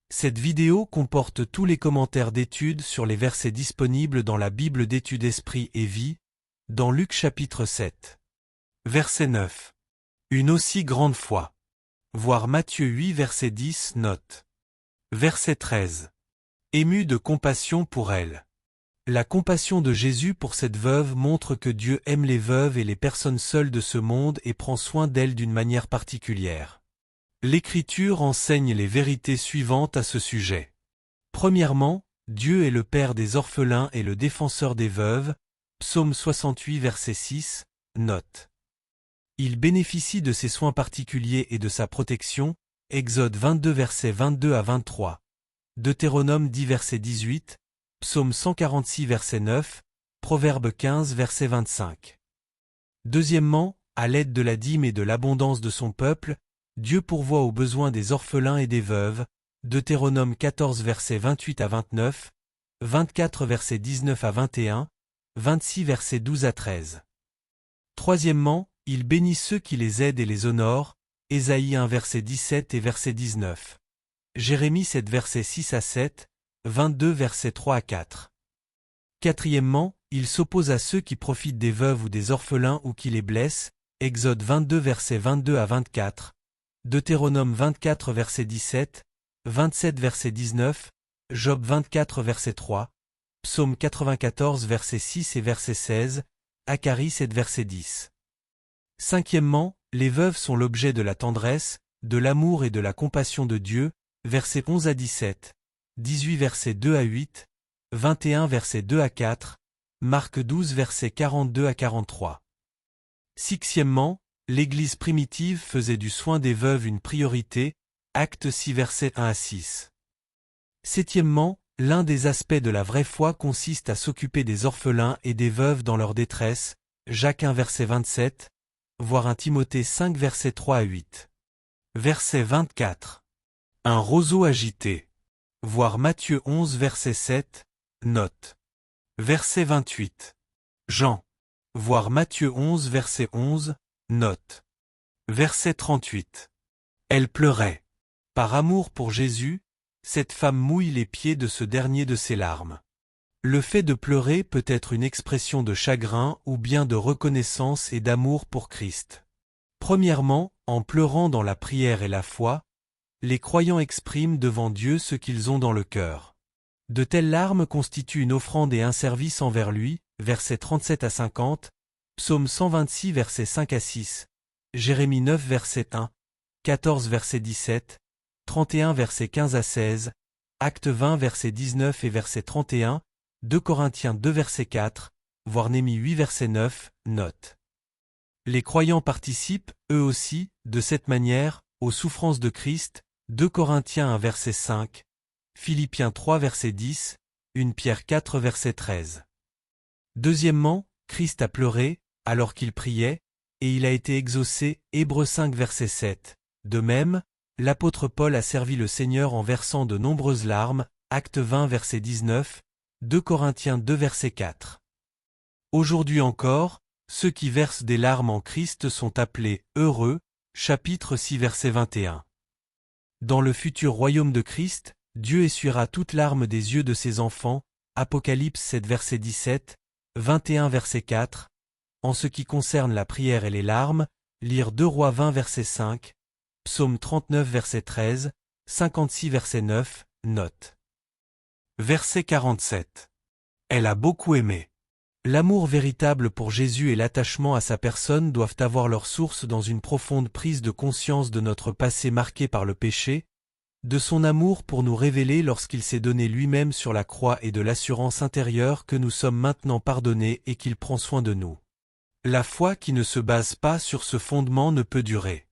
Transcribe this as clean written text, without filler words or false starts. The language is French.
Cette vidéo comporte tous les commentaires d'études sur les versets disponibles dans la Bible d'études Esprit et Vie, dans Luc chapitre 7. Verset 9. Une aussi grande foi. Voir Matthieu 8 verset 10 note. Verset 13. Ému de compassion pour elle. La compassion de Jésus pour cette veuve montre que Dieu aime les veuves et les personnes seules de ce monde et prend soin d'elles d'une manière particulière. L'Écriture enseigne les vérités suivantes à ce sujet. Premièrement, Dieu est le Père des orphelins et le défenseur des veuves, Psaume 68 verset 6, note. Il bénéficie de ses soins particuliers et de sa protection, Exode 22 versets 22 à 23, Deutéronome 10 verset 18, Psaume 146 verset 9, Proverbe 15 verset 25. Deuxièmement, à l'aide de la dîme et de l'abondance de son peuple, Dieu pourvoit aux besoins des orphelins et des veuves, Deutéronome 14 versets 28 à 29, 24 versets 19 à 21, 26 versets 12 à 13. Troisièmement, il bénit ceux qui les aident et les honorent, Ésaïe 1 verset 17 et verset 19. Jérémie 7 versets 6 à 7, 22 versets 3 à 4. Quatrièmement, il s'oppose à ceux qui profitent des veuves ou des orphelins ou qui les blessent, Exode 22 versets 22 à 24, Deutéronome 24 verset 17, 27 verset 19, Job 24 verset 3, Psaume 94 verset 6 et verset 16, Acharie 7 verset 10. Cinquièmement, les veuves sont l'objet de la tendresse, de l'amour et de la compassion de Dieu, versets 11 à 17, 18 versets 2 à 8, 21 versets 2 à 4, Marc 12 versets 42 à 43. Sixièmement, l'Église primitive faisait du soin des veuves une priorité, Actes 6 versets 1 à 6. Septièmement, l'un des aspects de la vraie foi consiste à s'occuper des orphelins et des veuves dans leur détresse, Jacques 1 verset 27, voir 1 Timothée 5 versets 3 à 8. Verset 24. Un roseau agité. Voir Matthieu 11 verset 7, note. Verset 28. Jean. Voir Matthieu 11 verset 11, note. Verset 38. Elle pleurait. Par amour pour Jésus, cette femme mouille les pieds de ce dernier de ses larmes. Le fait de pleurer peut être une expression de chagrin ou bien de reconnaissance et d'amour pour Christ. Premièrement, en pleurant dans la prière et la foi, les croyants expriment devant Dieu ce qu'ils ont dans le cœur. De telles larmes constituent une offrande et un service envers lui, versets 37 à 50, Psaume 126 versets 5 à 6, Jérémie 9 verset 1, 14 verset 17, 31 verset 15 à 16, Actes 20 verset 19 et verset 31, 2 Corinthiens 2 verset 4, voir Néhémie 8 verset 9, note. Les croyants participent, eux aussi, de cette manière, aux souffrances de Christ, 2 Corinthiens 1 verset 5, Philippiens 3 verset 10, 1 Pierre 4 verset 13. Deuxièmement, Christ a pleuré, alors qu'il priait, et il a été exaucé, Hébreux 5 verset 7. De même, l'apôtre Paul a servi le Seigneur en versant de nombreuses larmes, Actes 20 verset 19, 2 Corinthiens 2 verset 4. Aujourd'hui encore, ceux qui versent des larmes en Christ sont appelés heureux, chapitre 6 verset 21. Dans le futur royaume de Christ, Dieu essuiera toute larme des yeux de ses enfants, Apocalypse 7 verset 17, 21 verset 4. En ce qui concerne la prière et les larmes, lire 2 Rois 20 verset 5, Psaume 39 verset 13, 56 verset 9, note. Verset 47. Elle a beaucoup aimé. L'amour véritable pour Jésus et l'attachement à sa personne doivent avoir leur source dans une profonde prise de conscience de notre passé marqué par le péché, de son amour pour nous révéler lorsqu'il s'est donné lui-même sur la croix et de l'assurance intérieure que nous sommes maintenant pardonnés et qu'il prend soin de nous. La foi qui ne se base pas sur ce fondement ne peut durer.